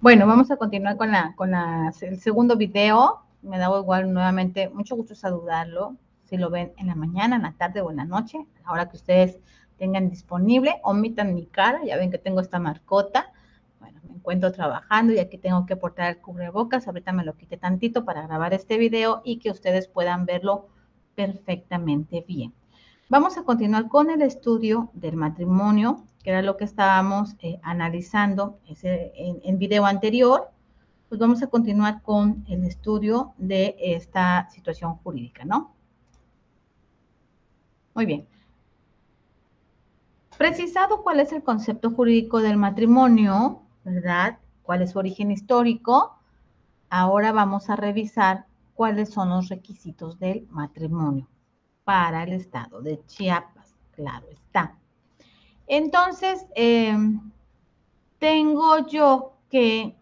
Bueno, vamos a continuar el segundo video. Me da igual nuevamente, mucho gusto saludarlo. Si lo ven en la mañana, en la tarde o en la noche, a la hora que ustedes tengan disponible, omitan mi cara, ya ven que tengo esta marcota. Bueno, me encuentro trabajando y aquí tengo que portar el cubrebocas. Ahorita me lo quité tantito para grabar este video y que ustedes puedan verlo perfectamente bien. Vamos a continuar con el estudio del matrimonio, que era lo que estábamos analizando en video anterior. Pues vamos a continuar con el estudio de esta situación jurídica, ¿no? Muy bien. Precisado cuál es el concepto jurídico del matrimonio, ¿verdad? ¿Cuál es su origen histórico? Ahora vamos a revisar cuáles son los requisitos del matrimonio para el estado de Chiapas. Claro está. Entonces, tengo yo que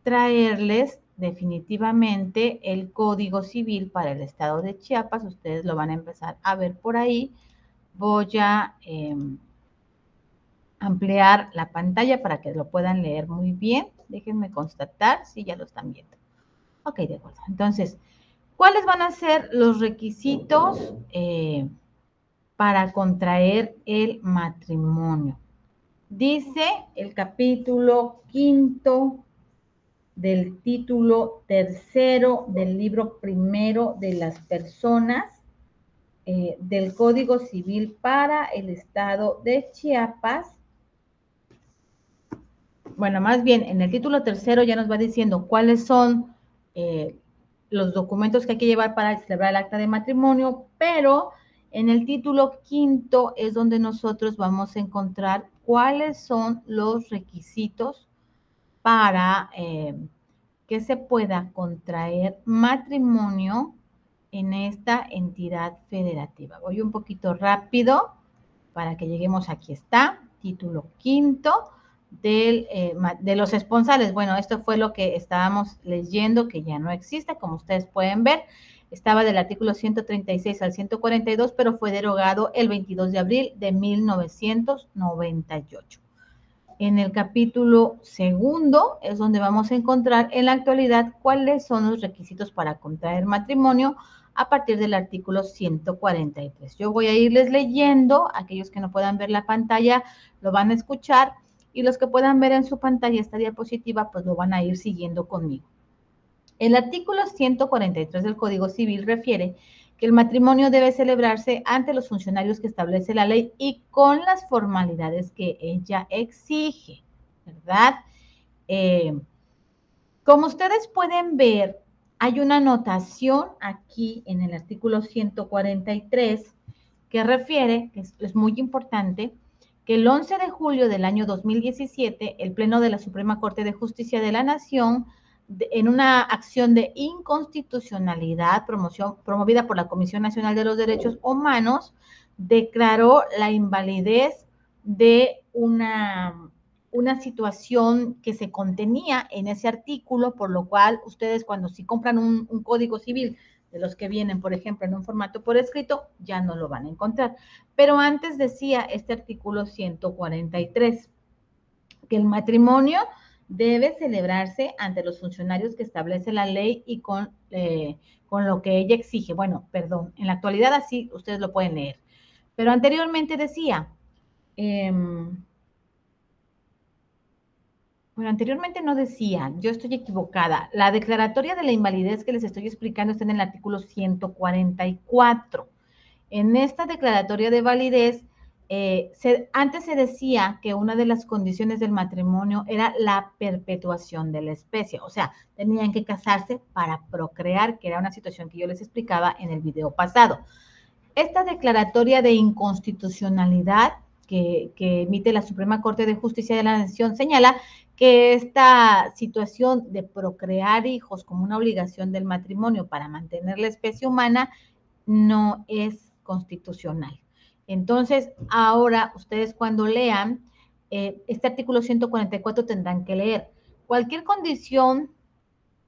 traerles definitivamente el Código Civil para el estado de Chiapas. Ustedes lo van a empezar a ver por ahí. Voy a ampliar la pantalla para que lo puedan leer muy bien. Déjenme constatar si ya lo están viendo. Ok, de acuerdo. Entonces, ¿cuáles van a ser los requisitos para contraer el matrimonio? Dice el capítulo 5 del título 3 del libro 1 de las personas del Código Civil para el estado de Chiapas. Bueno, más bien en el título 3 ya nos va diciendo cuáles son los documentos que hay que llevar para celebrar el acta de matrimonio, pero en el título 5 es donde nosotros vamos a encontrar cuáles son los requisitos para que se pueda contraer matrimonio en esta entidad federativa. Voy un poquito rápido para que lleguemos. Aquí está, título 5 de los esponsales. Bueno, esto fue lo que estábamos leyendo, que ya no existe, como ustedes pueden ver. Estaba del artículo 136 al 142, pero fue derogado el 22 de abril de 1998. En el capítulo 2 es donde vamos a encontrar en la actualidad cuáles son los requisitos para contraer matrimonio a partir del artículo 143. Yo voy a irles leyendo, aquellos que no puedan ver la pantalla lo van a escuchar y los que puedan ver en su pantalla esta diapositiva pues lo van a ir siguiendo conmigo. El artículo 143 del Código Civil refiere que el matrimonio debe celebrarse ante los funcionarios que establece la ley y con las formalidades que ella exige, ¿verdad? Como ustedes pueden ver, hay una anotación aquí en el artículo 143 que refiere, que es muy importante, que el 11 de julio del año 2017, el Pleno de la Suprema Corte de Justicia de la Nación, en una acción de inconstitucionalidad promovida por la Comisión Nacional de los Derechos Humanos, declaró la invalidez de una situación que se contenía en ese artículo, por lo cual ustedes cuando si compran un código civil de los que vienen, por ejemplo, en un formato por escrito, ya no lo van a encontrar. Pero antes decía este artículo 143, que el matrimonio debe celebrarse ante los funcionarios que establece la ley y con lo que ella exige. Bueno, perdón, en la actualidad así ustedes lo pueden leer. Pero anteriormente decía, bueno, anteriormente no decía, yo estoy equivocada. La declaratoria de la invalidez que les estoy explicando está en el artículo 144. En esta declaratoria de validez, antes se decía que una de las condiciones del matrimonio era la perpetuación de la especie, o sea, tenían que casarse para procrear, que era una situación que yo les explicaba en el video pasado. Esta declaratoria de inconstitucionalidad que emite la Suprema Corte de Justicia de la Nación señala que esta situación de procrear hijos como una obligación del matrimonio para mantener la especie humana no es constitucional. Entonces, ahora ustedes cuando lean este artículo 144 tendrán que leer cualquier condición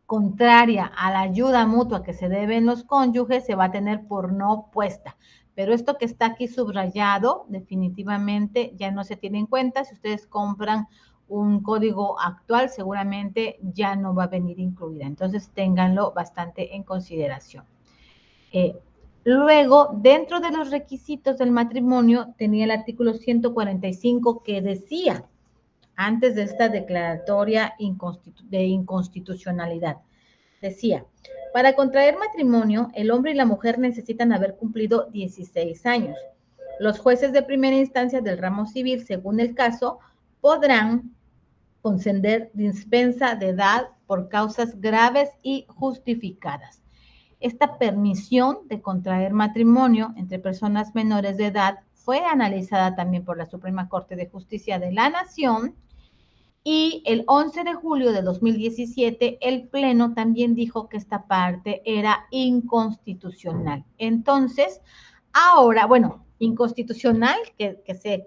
contraria a la ayuda mutua que se deben los cónyuges se va a tener por no puesta. Pero esto que está aquí subrayado definitivamente ya no se tiene en cuenta. Si ustedes compran un código actual seguramente ya no va a venir incluida. Entonces, ténganlo bastante en consideración. Luego, dentro de los requisitos del matrimonio, tenía el artículo 145 que decía, antes de esta declaratoria de inconstitucionalidad, decía, para contraer matrimonio, el hombre y la mujer necesitan haber cumplido 16 años. Los jueces de primera instancia del ramo civil, según el caso, podrán conceder dispensa de edad por causas graves y justificadas. Esta permisión de contraer matrimonio entre personas menores de edad fue analizada también por la Suprema Corte de Justicia de la Nación y el 11 de julio de 2017 el Pleno también dijo que esta parte era inconstitucional. Entonces, ahora, bueno, inconstitucional que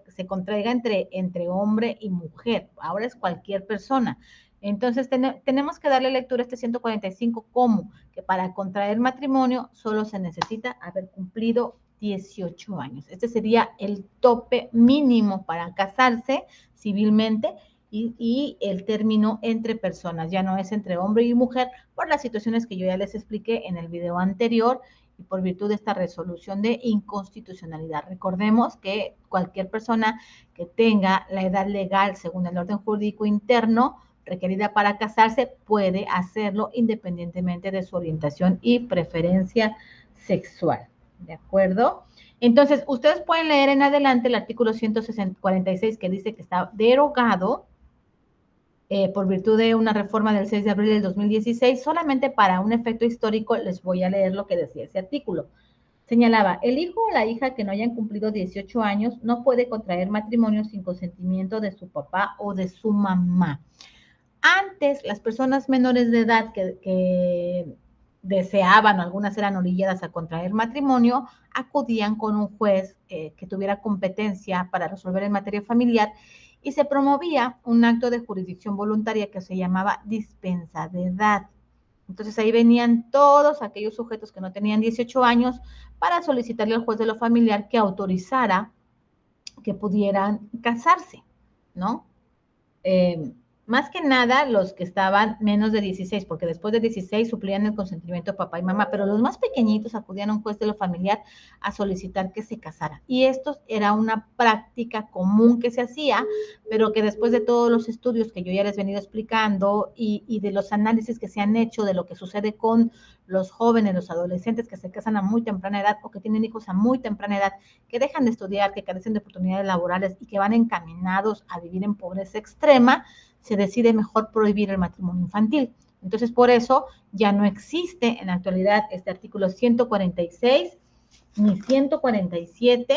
se contraiga entre hombre y mujer, ahora es cualquier persona. Entonces, tenemos que darle lectura a este 145 como que para contraer matrimonio solo se necesita haber cumplido 18 años. Este sería el tope mínimo para casarse civilmente y el término entre personas, ya no es entre hombre y mujer por las situaciones que yo ya les expliqué en el video anterior y por virtud de esta resolución de inconstitucionalidad. Recordemos que cualquier persona que tenga la edad legal según el orden jurídico interno requerida para casarse puede hacerlo independientemente de su orientación y preferencia sexual. ¿De acuerdo? Entonces, ustedes pueden leer en adelante el artículo 146 que dice que está derogado por virtud de una reforma del 6 de abril del 2016, solamente para un efecto histórico les voy a leer lo que decía ese artículo. Señalaba, el hijo o la hija que no hayan cumplido 18 años no puede contraer matrimonio sin consentimiento de su papá o de su mamá. Antes, las personas menores de edad que deseaban, algunas eran orilladas a contraer matrimonio, acudían con un juez que tuviera competencia para resolver en materia familiar y se promovía un acto de jurisdicción voluntaria que se llamaba dispensa de edad. Entonces ahí venían todos aquellos sujetos que no tenían 18 años para solicitarle al juez de lo familiar que autorizara que pudieran casarse, ¿no? Más que nada los que estaban menos de 16, porque después de 16 suplían el consentimiento de papá y mamá, pero los más pequeñitos acudían a un juez de lo familiar a solicitar que se casaran. Y esto era una práctica común que se hacía, pero que después de todos los estudios que yo ya les he venido explicando y de los análisis que se han hecho de lo que sucede con los jóvenes, los adolescentes que se casan a muy temprana edad o que tienen hijos a muy temprana edad, que dejan de estudiar, que carecen de oportunidades laborales y que van encaminados a vivir en pobreza extrema, se decide mejor prohibir el matrimonio infantil. Entonces, por eso ya no existe en la actualidad este artículo 146 ni 147.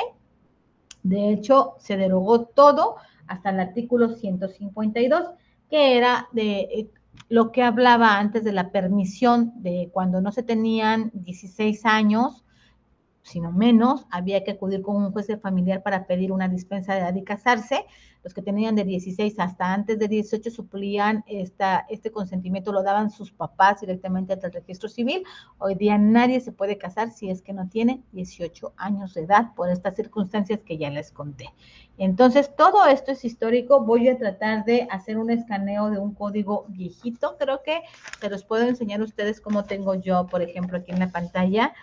De hecho, se derogó todo hasta el artículo 152, que era de lo que hablaba antes de la permisión de cuando no se tenían 16 años, sino menos, había que acudir con un juez familiar para pedir una dispensa de edad y casarse. Los que tenían de 16 hasta antes de 18 suplían este consentimiento, lo daban sus papás directamente ante el registro civil. Hoy día nadie se puede casar si es que no tiene 18 años de edad por estas circunstancias que ya les conté. Entonces, todo esto es histórico. Voy a tratar de hacer un escaneo de un código viejito. Creo que se los puedo enseñar a ustedes como tengo yo, por ejemplo, aquí en la pantalla.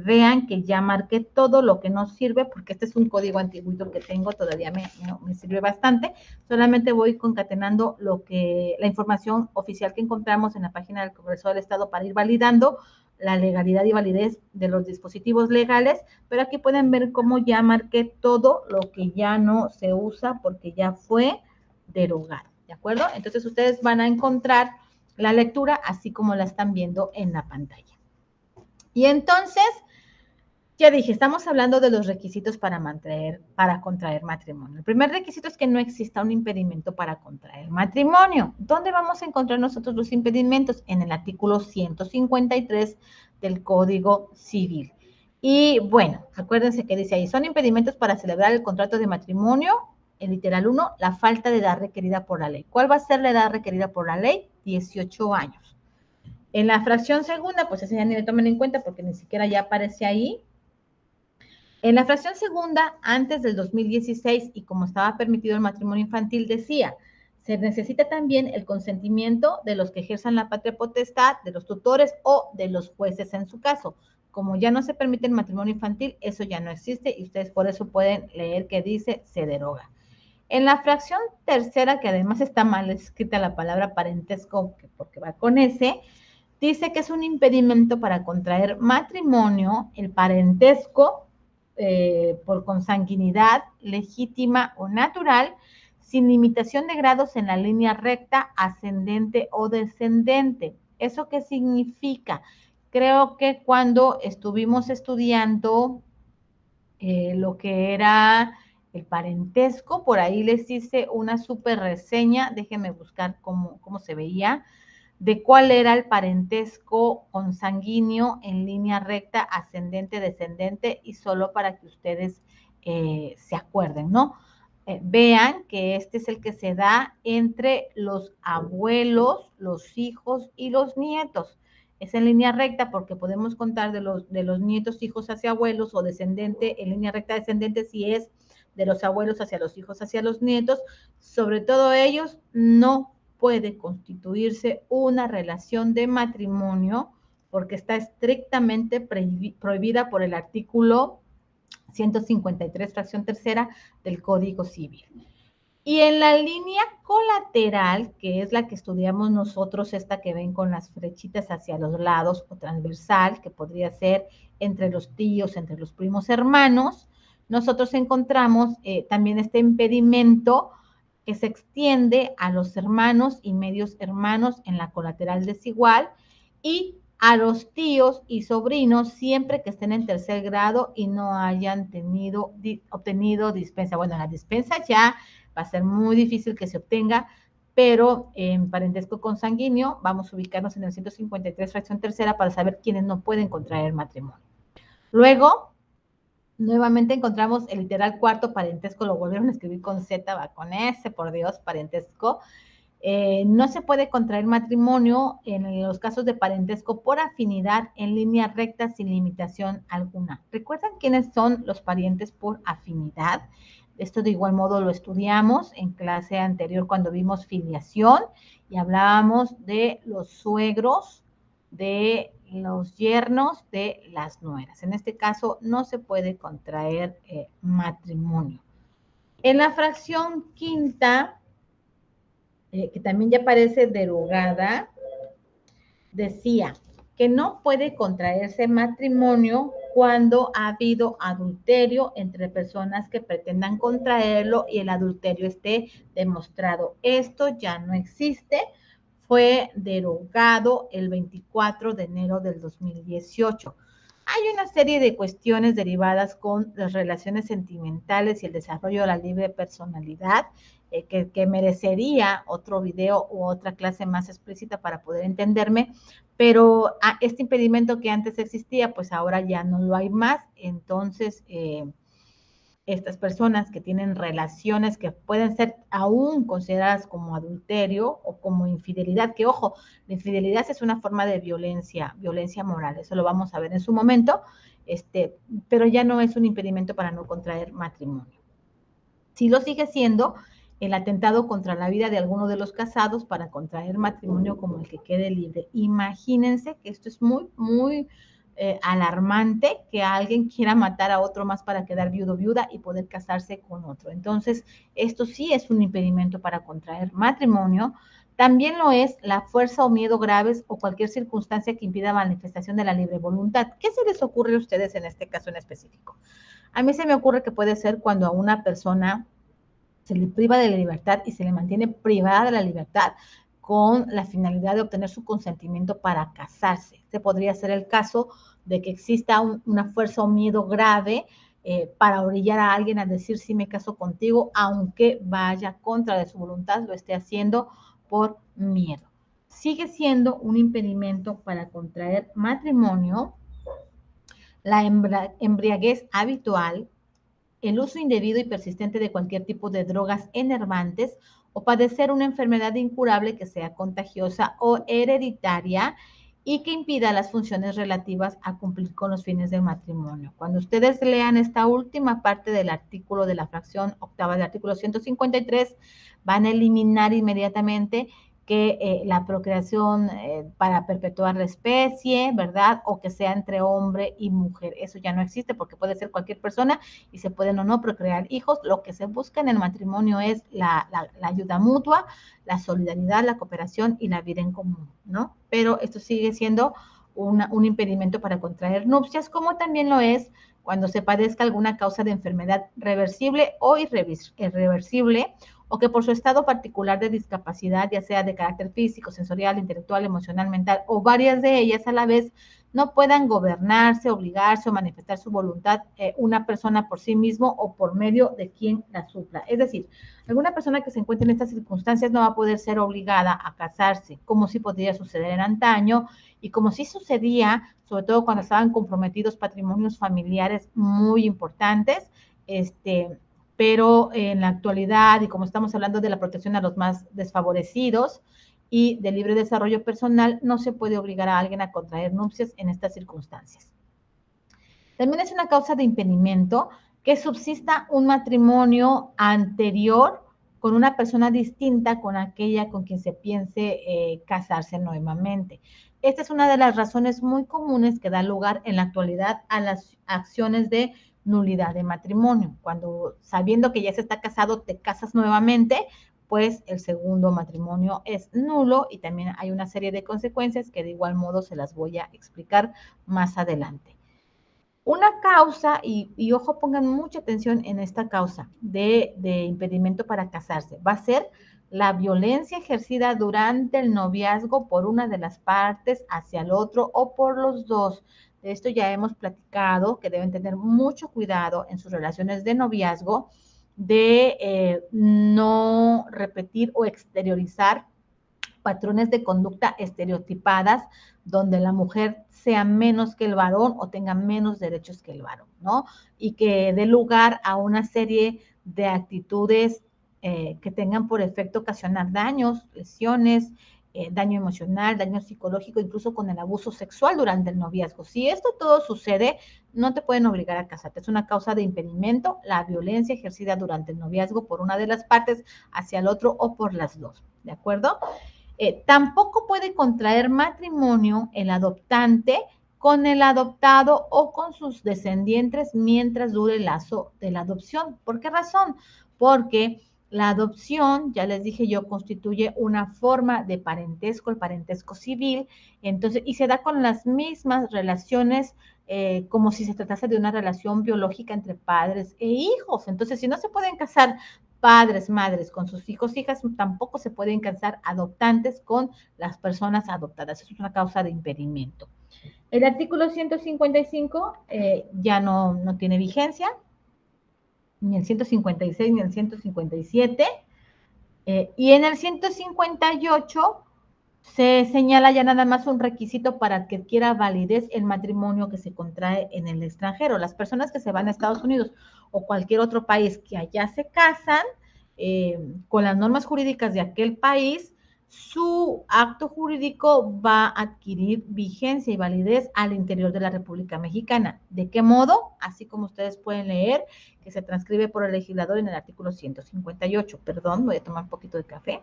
Vean que ya marqué todo lo que no sirve, porque este es un código antiguito que tengo, todavía me sirve bastante. Solamente voy concatenando la información oficial que encontramos en la página del Congreso del Estado para ir validando la legalidad y validez de los dispositivos legales, pero aquí pueden ver cómo ya marqué todo lo que ya no se usa porque ya fue derogado, ¿de acuerdo? Entonces ustedes van a encontrar la lectura así como la están viendo en la pantalla. Y entonces, ya dije, estamos hablando de los requisitos para contraer matrimonio. El primer requisito es que no exista un impedimento para contraer matrimonio. ¿Dónde vamos a encontrar nosotros los impedimentos? En el artículo 153 del Código Civil. Y bueno, acuérdense que dice ahí, son impedimentos para celebrar el contrato de matrimonio, el literal 1, la falta de edad requerida por la ley. ¿Cuál va a ser la edad requerida por la ley? 18 años. En la fracción segunda, pues ese ya ni le tomen en cuenta porque ni siquiera ya aparece ahí. En la fracción segunda, antes del 2016, y como estaba permitido el matrimonio infantil, decía, Se necesita también el consentimiento de los que ejerzan la patria potestad, de los tutores o de los jueces en su caso. Como ya no se permite el matrimonio infantil, eso ya no existe y ustedes por eso pueden leer que dice se deroga. En la fracción tercera, que además está mal escrita la palabra parentesco porque va con S, dice que es un impedimento para contraer matrimonio el parentesco por consanguinidad legítima o natural, sin limitación de grados en la línea recta, ascendente o descendente. ¿Eso qué significa? Creo que cuando estuvimos estudiando lo que era el parentesco, por ahí les hice una súper reseña, déjenme buscar cómo se veía, de cuál era el parentesco consanguíneo en línea recta, ascendente, descendente, y solo para que ustedes se acuerden, ¿no? Vean que este es el que se da entre los abuelos, los hijos y los nietos. Es en línea recta porque podemos contar de los nietos, hijos hacia abuelos o descendente, en línea recta descendente si es de los abuelos hacia los hijos, hacia los nietos. Sobre todo ellos no puede constituirse una relación de matrimonio porque está estrictamente prohibida por el artículo 153, fracción tercera del Código Civil. Y en la línea colateral, que es la que estudiamos nosotros, esta que ven con las flechitas hacia los lados, o transversal, que podría ser entre los tíos, entre los primos hermanos, nosotros encontramos también este impedimento que se extiende a los hermanos y medios hermanos en la colateral desigual y a los tíos y sobrinos siempre que estén en tercer grado y no hayan obtenido dispensa. Bueno, la dispensa ya va a ser muy difícil que se obtenga, pero en parentesco consanguíneo vamos a ubicarnos en el 153 fracción tercera para saber quiénes no pueden contraer matrimonio. Luego, nuevamente encontramos el literal cuarto, parentesco, lo volvieron a escribir con Z, va con S, por Dios, parentesco. No se puede contraer matrimonio en los casos de parentesco por afinidad en línea recta sin limitación alguna. ¿Recuerdan quiénes son los parientes por afinidad? Esto de igual modo lo estudiamos en clase anterior cuando vimos filiación y hablábamos de los suegros, de los yernos, de las nueras. En este caso no se puede contraer matrimonio. En la fracción quinta, que también ya parece derogada, decía que no puede contraerse matrimonio cuando ha habido adulterio entre personas que pretendan contraerlo y el adulterio esté demostrado. Esto ya no existe, fue derogado el 24 de enero del 2018. Hay una serie de cuestiones derivadas con las relaciones sentimentales y el desarrollo de la libre personalidad que merecería otro video u otra clase más explícita para poder entenderme, pero este impedimento que antes existía, pues ahora ya no lo hay más, entonces estas personas que tienen relaciones que pueden ser aún consideradas como adulterio o como infidelidad, que ojo, la infidelidad es una forma de violencia moral, eso lo vamos a ver en su momento, pero ya no es un impedimento para no contraer matrimonio. Sí lo sigue siendo el atentado contra la vida de alguno de los casados para contraer matrimonio como el que quede libre. Imagínense que esto es muy alarmante, que alguien quiera matar a otro más para quedar viudo o viuda y poder casarse con otro. Entonces, esto sí es un impedimento para contraer matrimonio. También lo es la fuerza o miedo graves o cualquier circunstancia que impida manifestación de la libre voluntad. ¿Qué se les ocurre a ustedes en este caso en específico? A mí se me ocurre que puede ser cuando a una persona se le priva de la libertad y se le mantiene privada de la libertad con la finalidad de obtener su consentimiento para casarse. Este podría ser el caso de que exista una fuerza o miedo grave para orillar a alguien a decir sí me caso contigo, aunque vaya contra de su voluntad, lo esté haciendo por miedo. Sigue siendo un impedimento para contraer matrimonio la embriaguez habitual, el uso indebido y persistente de cualquier tipo de drogas enervantes o padecer una enfermedad incurable que sea contagiosa o hereditaria y que impida las funciones relativas a cumplir con los fines del matrimonio. Cuando ustedes lean esta última parte del artículo de la fracción octava del artículo 153, van a eliminar inmediatamente que la procreación para perpetuar la especie, ¿verdad? O que sea entre hombre y mujer. Eso ya no existe porque puede ser cualquier persona y se pueden o no procrear hijos. Lo que se busca en el matrimonio es la ayuda mutua, la solidaridad, la cooperación y la vida en común, ¿no? Pero esto sigue siendo un impedimento para contraer nupcias, como también lo es cuando se padezca alguna causa de enfermedad reversible o irreversible, o que por su estado particular de discapacidad, ya sea de carácter físico, sensorial, intelectual, emocional, mental, o varias de ellas a la vez, no puedan gobernarse, obligarse o manifestar su voluntad una persona por sí mismo o por medio de quien la supla. Es decir, alguna persona que se encuentre en estas circunstancias no va a poder ser obligada a casarse, como sí podría suceder en antaño y como sí sucedía, sobre todo cuando estaban comprometidos patrimonios familiares muy importantes, pero en la actualidad, y como estamos hablando de la protección a los más desfavorecidos y del libre desarrollo personal, no se puede obligar a alguien a contraer nupcias en estas circunstancias. También es una causa de impedimento que subsista un matrimonio anterior con una persona distinta con aquella con quien se piense casarse nuevamente. Esta es una de las razones muy comunes que da lugar en la actualidad a las acciones de nulidad de matrimonio. Cuando sabiendo que ya se está casado, te casas nuevamente, pues el segundo matrimonio es nulo y también hay una serie de consecuencias que de igual modo se las voy a explicar más adelante. Una causa, y ojo, pongan mucha atención en esta causa de impedimento para casarse, va a ser la violencia ejercida durante el noviazgo por una de las partes hacia el otro o por los dos. De esto ya hemos platicado, que deben tener mucho cuidado en sus relaciones de noviazgo de no repetir o exteriorizar patrones de conducta estereotipadas donde la mujer sea menos que el varón o tenga menos derechos que el varón, ¿no? Y que dé lugar a una serie de actitudes que tengan por efecto ocasionar daños, lesiones, daño emocional, daño psicológico, incluso con el abuso sexual durante el noviazgo. Si esto todo sucede, no te pueden obligar a casarte. Es una causa de impedimento, la violencia ejercida durante el noviazgo por una de las partes hacia el otro o por las dos, ¿de acuerdo? Tampoco puede contraer matrimonio el adoptante con el adoptado o con sus descendientes mientras dure el lazo de la adopción. ¿Por qué razón? Porque la adopción, ya les dije yo, constituye una forma de parentesco, el parentesco civil, entonces, y se da con las mismas relaciones como si se tratase de una relación biológica entre padres e hijos. Entonces, si no se pueden casar padres, madres con sus hijos, hijas, tampoco se pueden casar adoptantes con las personas adoptadas. Eso es una causa de impedimento. El artículo 155 ya no tiene vigencia, ni el 156 ni el 157. Y en el 158 se señala ya nada más un requisito para que adquiera validez el matrimonio que se contrae en el extranjero. Las personas que se van a Estados Unidos o cualquier otro país que allá se casan con las normas jurídicas de aquel país, su acto jurídico va a adquirir vigencia y validez al interior de la República Mexicana. ¿De qué modo? Así como ustedes pueden leer, que se transcribe por el legislador en el artículo 158. Perdón, voy a tomar un poquito de café.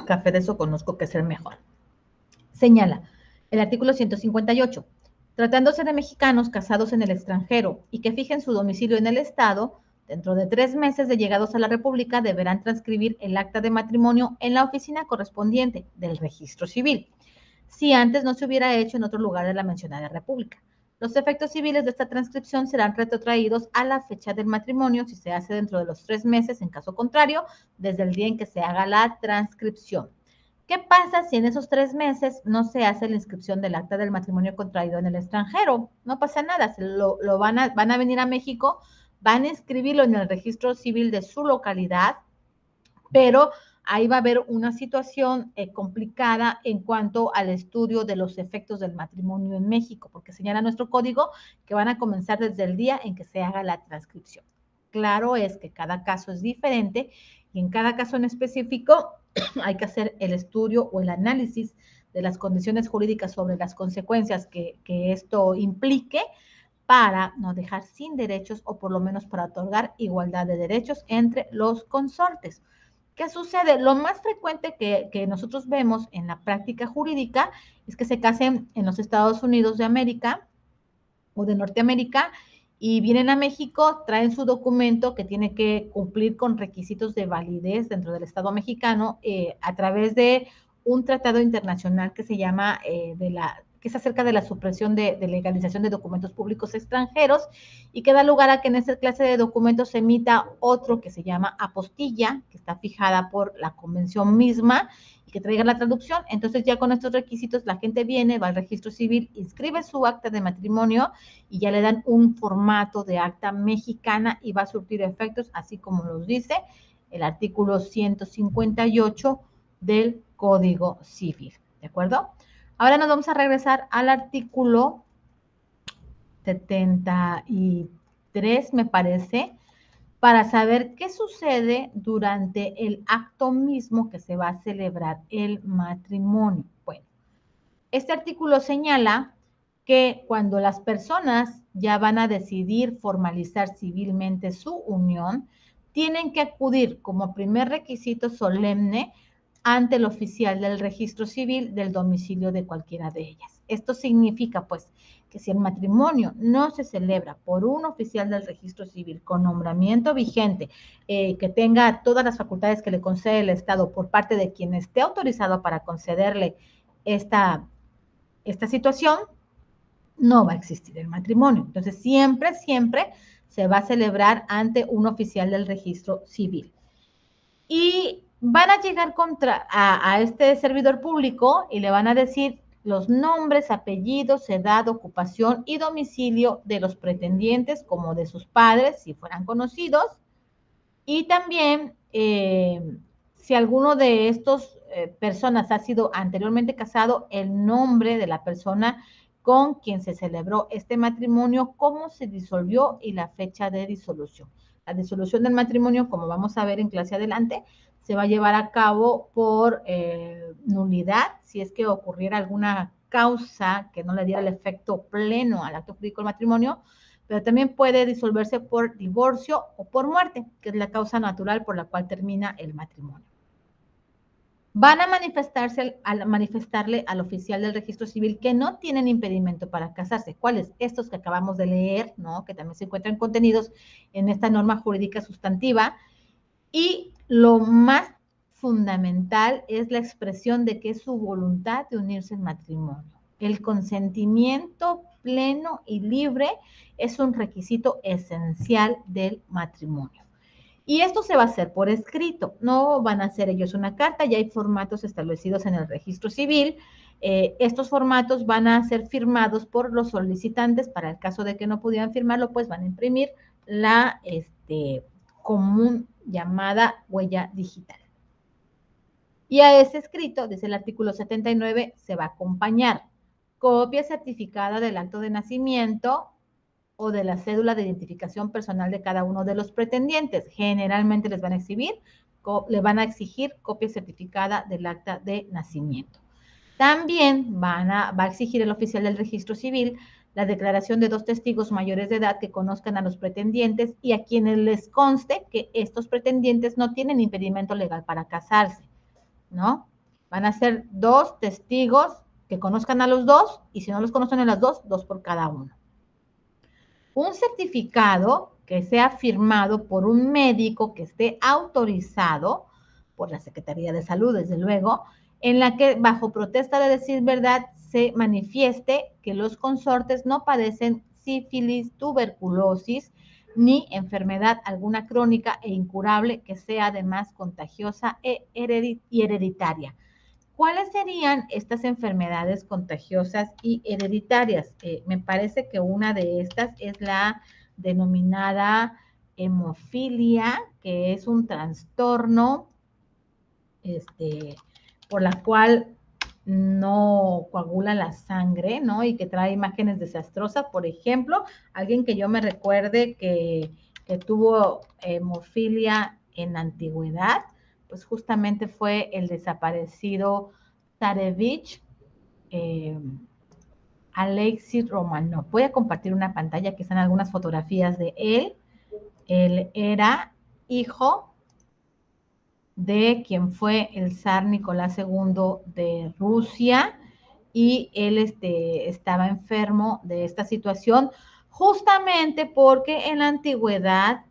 Café de eso conozco que es el mejor. Señala el artículo 158. Tratándose de mexicanos casados en el extranjero y que fijen su domicilio en el Estado, dentro de 3 meses de llegados a la República deberán transcribir el acta de matrimonio en la oficina correspondiente del registro civil, si antes no se hubiera hecho en otro lugar de la mencionada República. Los efectos civiles de esta transcripción serán retrotraídos a la fecha del matrimonio si se hace dentro de los 3 meses, en caso contrario, desde el día en que se haga la transcripción. ¿Qué pasa si en esos 3 meses no se hace la inscripción del acta del matrimonio contraído en el extranjero? No pasa nada, van a venir a México, van a inscribirlo en el registro civil de su localidad, pero ahí va a haber una situación complicada en cuanto al estudio de los efectos del matrimonio en México, porque señala nuestro código que van a comenzar desde el día en que se haga la transcripción. Claro es que cada caso es diferente y en cada caso en específico hay que hacer el estudio o el análisis de las condiciones jurídicas sobre las consecuencias que esto implique para no dejar sin derechos o por lo menos para otorgar igualdad de derechos entre los consortes. ¿Qué sucede? Lo más frecuente que nosotros vemos en la práctica jurídica es que se casen en los Estados Unidos de América o de Norteamérica y vienen a México, traen su documento que tiene que cumplir con requisitos de validez dentro del Estado mexicano a través de un tratado internacional que se llama que es acerca de la supresión de legalización de documentos públicos extranjeros y que da lugar a que en esta clase de documentos se emita otro que se llama apostilla, que está fijada por la convención misma y que traiga la traducción. Entonces ya con estos requisitos la gente viene, va al registro civil, inscribe su acta de matrimonio y ya le dan un formato de acta mexicana y va a surtir efectos, así como nos dice el artículo 158 del Código Civil. ¿De acuerdo? Ahora nos vamos a regresar al artículo 73, me parece, para saber qué sucede durante el acto mismo que se va a celebrar el matrimonio. Bueno, este artículo señala que cuando las personas ya van a decidir formalizar civilmente su unión, tienen que acudir como primer requisito solemne ante el oficial del registro civil del domicilio de cualquiera de ellas. Esto significa, pues, que si el matrimonio no se celebra por un oficial del registro civil con nombramiento vigente, que tenga todas las facultades que le concede el Estado por parte de quien esté autorizado para concederle esta situación, no va a existir el matrimonio. Entonces, siempre se va a celebrar ante un oficial del registro civil. Y van a llegar a este servidor público y le van a decir los nombres, apellidos, edad, ocupación y domicilio de los pretendientes como de sus padres, si fueran conocidos. Y también, si alguno de estos personas ha sido anteriormente casado, el nombre de la persona con quien se celebró este matrimonio, cómo se disolvió y la fecha de disolución. La disolución del matrimonio, como vamos a ver en clase adelante, se va a llevar a cabo por nulidad, si es que ocurriera alguna causa que no le diera el efecto pleno al acto jurídico del matrimonio, pero también puede disolverse por divorcio o por muerte, que es la causa natural por la cual termina el matrimonio. Van a manifestarle al oficial del registro civil que no tienen impedimento para casarse. ¿Cuáles? Estos que acabamos de leer, ¿no? Que también se encuentran contenidos en esta norma jurídica sustantiva. Y lo más fundamental es la expresión de que es su voluntad de unirse en matrimonio. El consentimiento pleno y libre es un requisito esencial del matrimonio. Y esto se va a hacer por escrito, no van a hacer ellos una carta, ya hay formatos establecidos en el registro civil. Estos formatos van a ser firmados por los solicitantes, para el caso de que no pudieran firmarlo, pues van a imprimir la común llamada huella digital. Y a ese escrito, dice el artículo 79, se va a acompañar copia certificada del acto de nacimiento o de la cédula de identificación personal de cada uno de los pretendientes. Generalmente les van a exigir copia certificada del acta de nacimiento. También va a exigir el oficial del registro civil la declaración de 2 testigos mayores de edad que conozcan a los pretendientes y a quienes les conste que estos pretendientes no tienen impedimento legal para casarse, ¿no? Van a ser 2 testigos que conozcan a los 2 y si no los conocen a los 2, 2 por cada uno. Un certificado que sea firmado por un médico que esté autorizado por la Secretaría de Salud, desde luego, en la que bajo protesta de decir verdad se manifieste que los consortes no padecen sífilis, tuberculosis, ni enfermedad alguna crónica e incurable que sea además contagiosa y hereditaria. ¿Cuáles serían estas enfermedades contagiosas y hereditarias? Me parece que una de estas es la denominada hemofilia, que es un trastorno por la cual no coagula la sangre, ¿no? Y que trae imágenes desastrosas. Por ejemplo, alguien que yo me recuerde que tuvo hemofilia en la antigüedad pues justamente fue el desaparecido Zarevich Alexei Romanov. Voy a compartir una pantalla, que están algunas fotografías de él. Él era hijo de quien fue el zar Nicolás II de Rusia, y él estaba enfermo de esta situación justamente porque en la antigüedad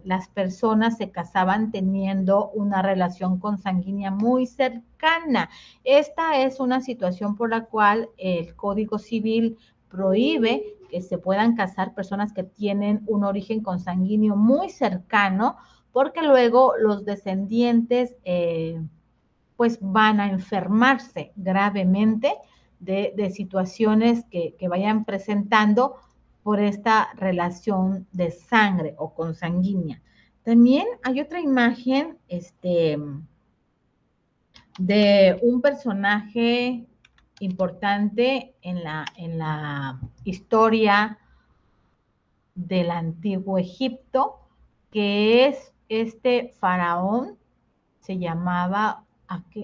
las personas se casaban teniendo una relación consanguínea muy cercana. Esta es una situación por la cual el Código Civil prohíbe que se puedan casar personas que tienen un origen consanguíneo muy cercano, porque luego los descendientes pues van a enfermarse gravemente de situaciones que vayan presentando por esta relación de sangre o consanguínea. También hay otra imagen de un personaje importante en la historia del antiguo Egipto, que es este faraón. Se llamaba,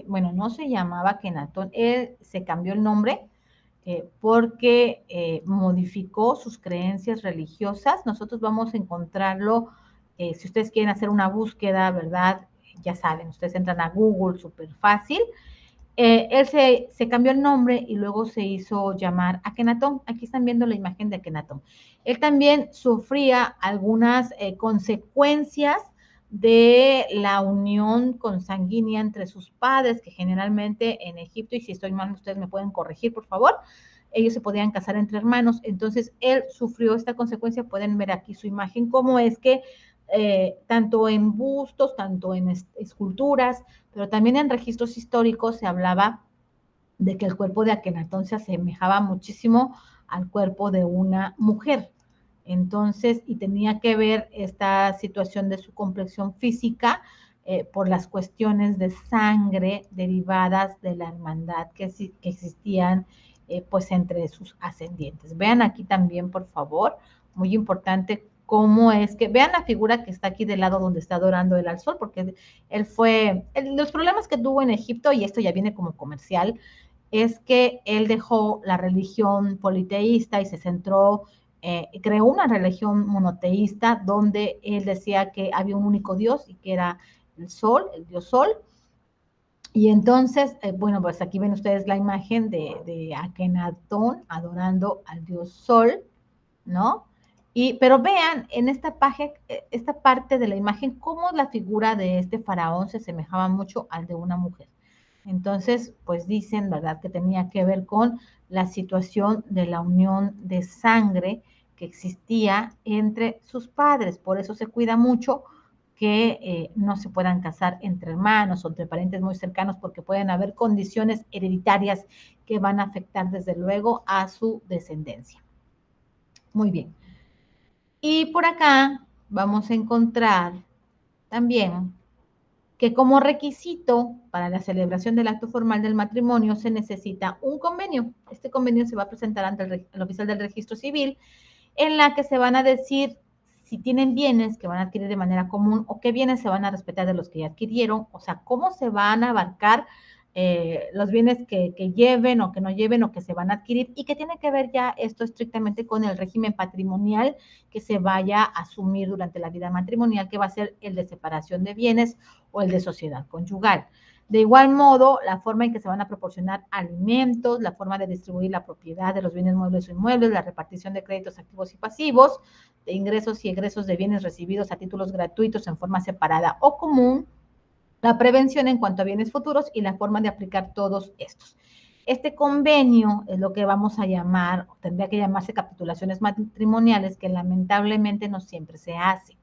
bueno, no se llamaba Akenatón, él se cambió el nombre porque modificó sus creencias religiosas. Nosotros vamos a encontrarlo, si ustedes quieren hacer una búsqueda, ¿verdad? Ya saben, ustedes entran a Google, súper fácil. Él se cambió el nombre y luego se hizo llamar Akenatón. Aquí están viendo la imagen de Akenatón. Él también sufría algunas consecuencias de la unión consanguínea entre sus padres, que generalmente en Egipto, y si estoy mal, ustedes me pueden corregir, por favor, ellos se podían casar entre hermanos. Entonces, él sufrió esta consecuencia. Pueden ver aquí su imagen, cómo es que tanto en bustos, tanto en esculturas, pero también en registros históricos se hablaba de que el cuerpo de Akenatón se asemejaba muchísimo al cuerpo de una mujer. Entonces, y tenía que ver esta situación de su complexión física por las cuestiones de sangre derivadas de la hermandad que existían pues entre sus ascendientes. Vean aquí también, por favor, muy importante cómo es que, vean la figura que está aquí del lado donde está adorando él al sol, porque él fue, los problemas que tuvo en Egipto, y esto ya viene como comercial, es que él dejó la religión politeísta y se centró, creó una religión monoteísta donde él decía que había un único Dios y que era el sol, el Dios Sol. Y entonces, bueno, pues aquí ven ustedes la imagen de Akenatón adorando al Dios Sol, ¿no? Pero vean en esta parte de la imagen cómo la figura de este faraón se asemejaba mucho al de una mujer. Entonces, pues dicen, ¿verdad?, que tenía que ver con la situación de la unión de sangre que existía entre sus padres. Por eso se cuida mucho que no se puedan casar entre hermanos o entre parientes muy cercanos, porque pueden haber condiciones hereditarias que van a afectar desde luego a su descendencia. Muy bien. Y por acá vamos a encontrar también que como requisito para la celebración del acto formal del matrimonio se necesita un convenio. Este convenio se va a presentar ante el oficial del registro civil, en la que se van a decir si tienen bienes que van a adquirir de manera común o qué bienes se van a respetar de los que ya adquirieron, o sea, cómo se van a abarcar los bienes que lleven o que no lleven o que se van a adquirir, y que tiene que ver ya esto estrictamente con el régimen patrimonial que se vaya a asumir durante la vida matrimonial, que va a ser el de separación de bienes o el de sociedad conyugal. De igual modo, la forma en que se van a proporcionar alimentos, la forma de distribuir la propiedad de los bienes muebles o inmuebles, la repartición de créditos activos y pasivos, de ingresos y egresos de bienes recibidos a títulos gratuitos en forma separada o común, la prevención en cuanto a bienes futuros y la forma de aplicar todos estos. Este convenio es lo que vamos a llamar, o tendría que llamarse capitulaciones matrimoniales, que lamentablemente no siempre se hace.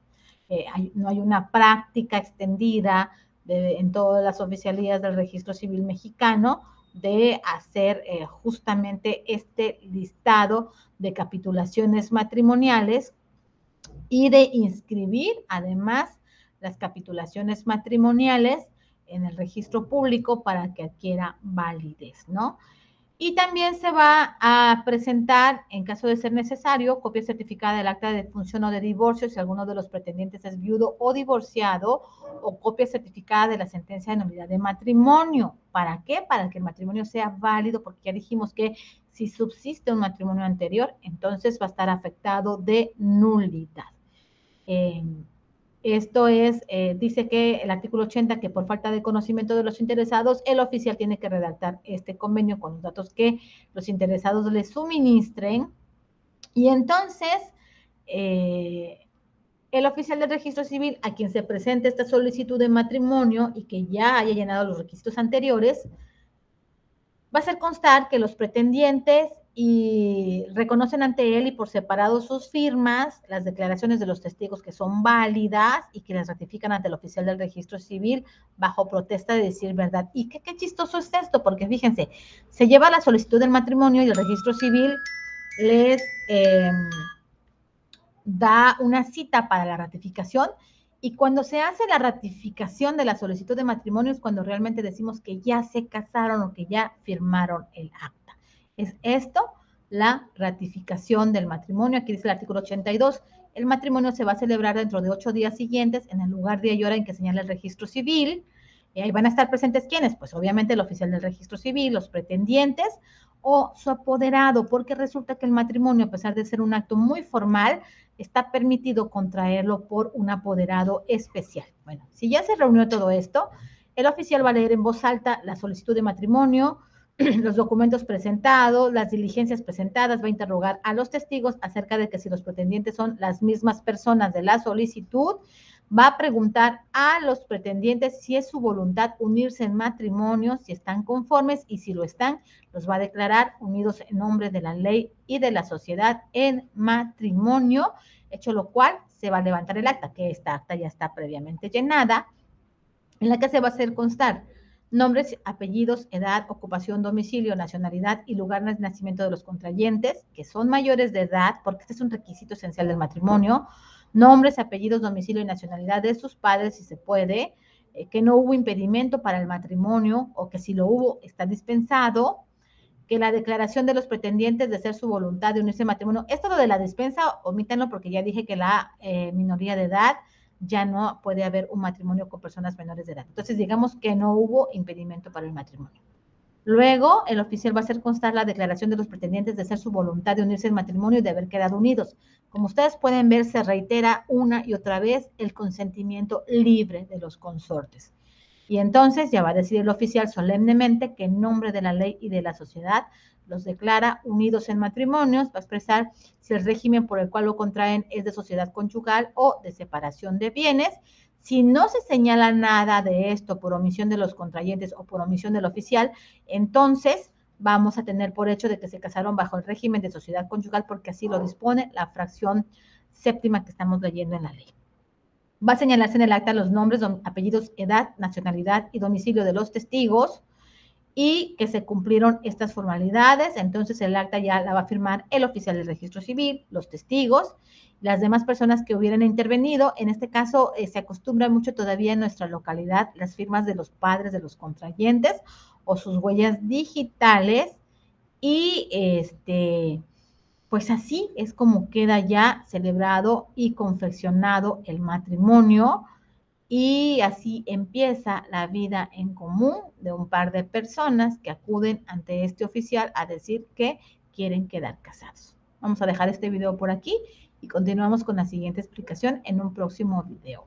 No hay una práctica extendida en todas las oficialías del registro civil mexicano de hacer justamente este listado de capitulaciones matrimoniales y de inscribir además las capitulaciones matrimoniales en el registro público para que adquiera validez, ¿no? Y también se va a presentar, en caso de ser necesario, copia certificada del acta de defunción o de divorcio si alguno de los pretendientes es viudo o divorciado, o copia certificada de la sentencia de nulidad de matrimonio. ¿Para qué? Para que el matrimonio sea válido, porque ya dijimos que si subsiste un matrimonio anterior, entonces va a estar afectado de nulidad. Esto es, dice que el artículo 80, que por falta de conocimiento de los interesados, el oficial tiene que redactar este convenio con los datos que los interesados le suministren. Y entonces, el oficial del registro civil a quien se presente esta solicitud de matrimonio y que ya haya llenado los requisitos anteriores, va a hacer constar que los pretendientes y reconocen ante él y por separado sus firmas, las declaraciones de los testigos que son válidas y que las ratifican ante el oficial del registro civil bajo protesta de decir verdad. Y qué chistoso es esto, porque fíjense, se lleva la solicitud del matrimonio y el registro civil les da una cita para la ratificación, y cuando se hace la ratificación de la solicitud de matrimonio es cuando realmente decimos que ya se casaron o que ya firmaron el acta. Es esto la ratificación del matrimonio. Aquí dice el artículo 82, el matrimonio se va a celebrar dentro de 8 días siguientes en el lugar, día y hora en que señala el registro civil. Y ahí van a estar presentes ¿quiénes? Pues obviamente el oficial del registro civil, los pretendientes o su apoderado, porque resulta que el matrimonio, a pesar de ser un acto muy formal, está permitido contraerlo por un apoderado especial. Bueno, si ya se reunió todo esto, el oficial va a leer en voz alta la solicitud de matrimonio, los documentos presentados, las diligencias presentadas, va a interrogar a los testigos acerca de que si los pretendientes son las mismas personas de la solicitud, va a preguntar a los pretendientes si es su voluntad unirse en matrimonio, si están conformes, y si lo están, los va a declarar unidos en nombre de la ley y de la sociedad en matrimonio, hecho lo cual se va a levantar el acta, que esta acta ya está previamente llenada, en la que se va a hacer constar nombres, apellidos, edad, ocupación, domicilio, nacionalidad y lugar de nacimiento de los contrayentes, que son mayores de edad, porque este es un requisito esencial del matrimonio, nombres, apellidos, domicilio y nacionalidad de sus padres, si se puede, que no hubo impedimento para el matrimonio o que si lo hubo está dispensado, que la declaración de los pretendientes de ser su voluntad de unirse en matrimonio, esto lo de la dispensa, omítanlo porque ya dije que la minoría de edad ya no puede haber un matrimonio con personas menores de edad. Entonces, digamos que no hubo impedimento para el matrimonio. Luego, el oficial va a hacer constar la declaración de los pretendientes de ser su voluntad de unirse en matrimonio y de haber quedado unidos. Como ustedes pueden ver, se reitera una y otra vez el consentimiento libre de los consortes. Y entonces ya va a decir el oficial solemnemente que en nombre de la ley y de la sociedad los declara unidos en matrimonios, va a expresar si el régimen por el cual lo contraen es de sociedad conyugal o de separación de bienes. Si no se señala nada de esto por omisión de los contrayentes o por omisión del oficial, entonces vamos a tener por hecho de que se casaron bajo el régimen de sociedad conyugal, porque así lo dispone la fracción séptima que estamos leyendo en la ley. Va a señalarse en el acta los nombres, apellidos, edad, nacionalidad y domicilio de los testigos y que se cumplieron estas formalidades. Entonces el acta ya la va a firmar el oficial del registro civil, los testigos, las demás personas que hubieran intervenido. En este caso se acostumbra mucho todavía en nuestra localidad las firmas de los padres de los contrayentes o sus huellas digitales, y pues así es como queda ya celebrado y confeccionado el matrimonio, y así empieza la vida en común de un par de personas que acuden ante este oficial a decir que quieren quedar casados. Vamos a dejar este video por aquí y continuamos con la siguiente explicación en un próximo video.